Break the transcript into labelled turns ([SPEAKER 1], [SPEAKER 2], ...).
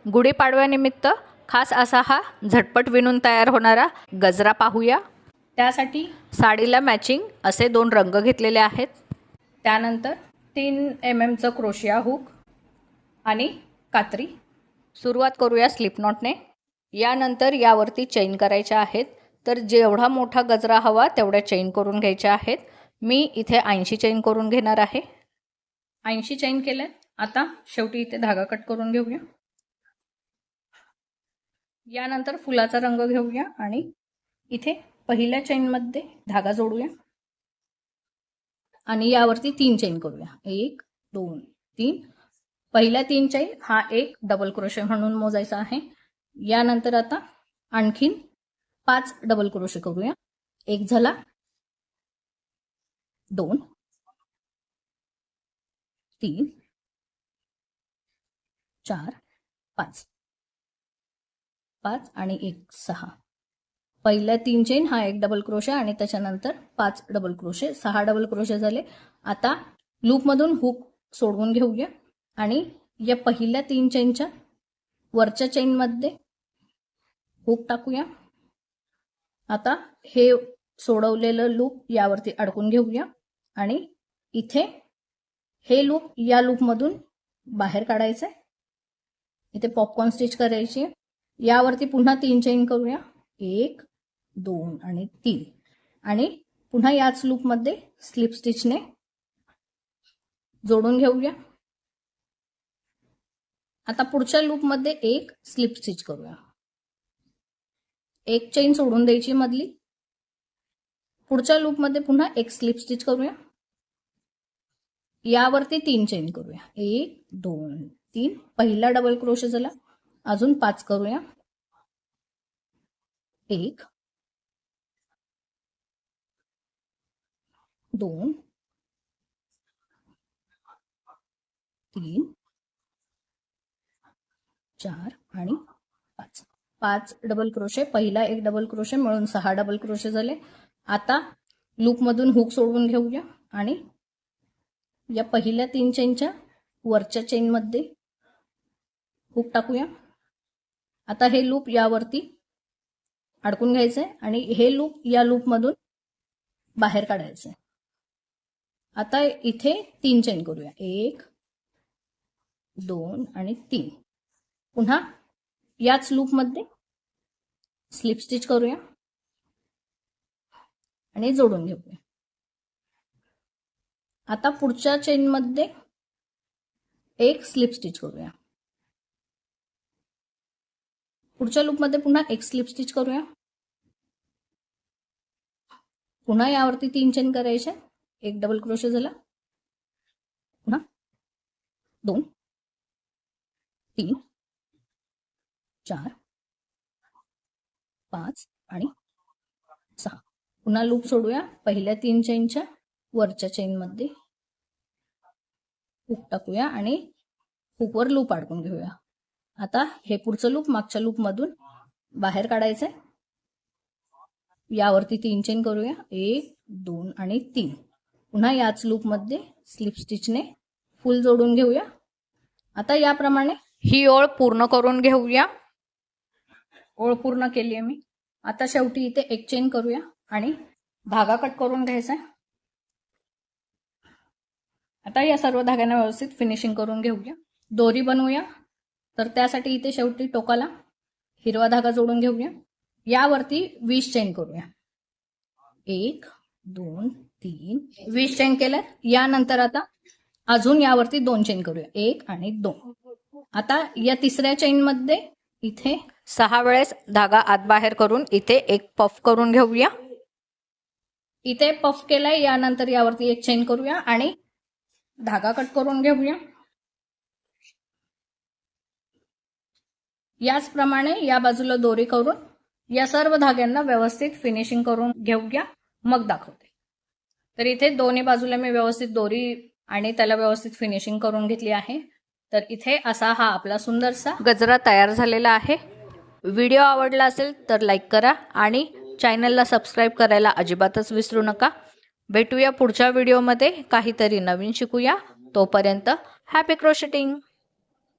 [SPEAKER 1] गुढीपाडव्यानिमित्त खास असा हा झटपट विणून तयार होणारा गजरा पाहूया। त्यासाठी साडीला मॅचिंग असे 2 रंग घेतलेले आहेत। त्यानंतर 3 mm चं क्रोशिया हुक आणि कात्री। सुरुवात करूया स्लिप नॉटने। यानंतर यावरती चेन करायच्या आहेत। तर जेवढा मोठा गजरा हवा तेवढ्या चेन करून घ्यायच्या आहेत। मी इथे 80 चेन करून घेणार आहे। 80 चेन केले। आता शेवटी इथे धागा कट करून घेऊया। यानंतर फुलाचा रंग घेऊया आणि इथे पहिल्या चेन मध्ये धागा जोडूया आणि यावरती 3 चेन करूया। 1 2 3। पहिल्या 3 चेन हा एक डबल क्रोशे म्हणून मोजायचा आहे। यानंतर आता आणखीन 5 डबल क्रोशे करूया। एक झाला, 2 3 4 5 5 आणि 1 6। पहिल्या 3 चेन हा एक डबल क्रोशे आणि त्याच्यानंतर 5 डबल क्रोशे, 6 डबल क्रोशे झाले। आता लूप मधून हुक सोडवून घेऊया आणि या पहिल्या 3 चेनच्या वरच्या चेन मध्ये हुक टाकूया। आता हे सोडवलेलं लूप यावरती अडकून घेऊया आणि इथे हे लूप या लूप मधून बाहेर काढायचंय। इथे पॉपकॉर्न स्टिच करायची। यावरती पुन्हा 3 चेन करूया। 1 2 आणि 3 आणि पुन्हा याच लूप मध्ये स्लिप स्टिचने जोडून घेऊया। आता पुढच्या लूप मध्ये एक स्लिप स्टिच करूया। एक चेन सोडून द्यायची मधली। पुढच्या लूप मध्ये पुन्हा एक स्लिप स्टिच करूया। यावरती 3 चेन करूया। 1 2 3। पहिला डबल क्रोशे झाला। अजून 5 करूया। 1 2 3 4 आणि 5। 5 डबल क्रोशे, पहिला एक डबल क्रोशे मिळून 6 डबल क्रोशे झाले। आता लूप मधून हुक सोडवून घेऊया आणि या पहिल्या 3 चेनच्या वरच्या चेन मध्ये हुक टाकूया। आता हे लूप यावरती अडकून घ्यायचंय आणि हे लूप या लूप मधून बाहेर काढायचंय। आता इथे 3 चेन करूया। 1 2 आणि 3। पुन्हा याच लूप मध्ये स्लिप स्टिच करूया आणि जोडून घेऊया। आता पुढच्या चेन मध्ये एक स्लिप स्टिच करूया। पुढच्या लूप मध्ये पुन्हा एक स्लिप स्टिच करूया। पुन्हा यावरती 3 चेन करायचे। एक डबल क्रोशे झाला। पुन्हा 2 3 4 5 आणि 6। पुन्हा लूप सोडूया। पहिल्या 3 चेनच्या वरच्या चेन मध्ये हुक टाकूया आणि हुकवर लूप अडकून घेऊया। आता हे पुढचं लूप मागच्या लूप मधून बाहेर काढायचंय। यावरती 3 चेन करूया। 1 2 आणि 3। पुन्हा याच लूप मध्ये स्लिप स्टिचने फुल जोडून घेऊया। आता याप्रमाणे ही ओळ पूर्ण करून घेऊया। ओळ पूर्ण केली आहे मी। आता शेवटी इथे एक चेन करूया आणि धागा कट करून घ्यायचा। आता या सर्व धाग्यांना व्यवस्थित फिनिशिंग करून घेऊया। दोरी बनवूया। तर त्यासाठी इथे शेवटी टोकाला हिरवा धागा जोडून घेऊया। यावरती 20 चेन करूया। 1 2 3 20 चेन केलं। यानंतर आता अजून यावरती 2 चेन करूया। 1 आणि 2। आता या तिसऱ्या चेन मध्ये इथे 6 वेळेस धागा आत बाहेर करून इथे एक पफ करून घेऊया। इथे पफ केलाय। यानंतर यावरती एक चेन करूया आणि धागा कट करून घेऊया। याचप्रमाणे या बाजूला दोरी करून या सर्व धाग्यांना व्यवस्थित फिनिशिंग करून घेऊया। मग दाखवते। तर इथे दोन्ही बाजूला मी व्यवस्थित दोरी आणि त्याला व्यवस्थित फिनिशिंग करून घेतली आहे। तर इथे असा हा आपला सुंदरसा गजरा तयार झालेला आहे। व्हिडिओ आवडला असेल तर लाईक करा आणि चॅनलला सबस्क्राईब करायला अजिबातच विसरू नका। भेटूया पुढच्या व्हिडिओमध्ये, काहीतरी नवीन शिकूया। तोपर्यंत हॅपी क्रोशेटिंग।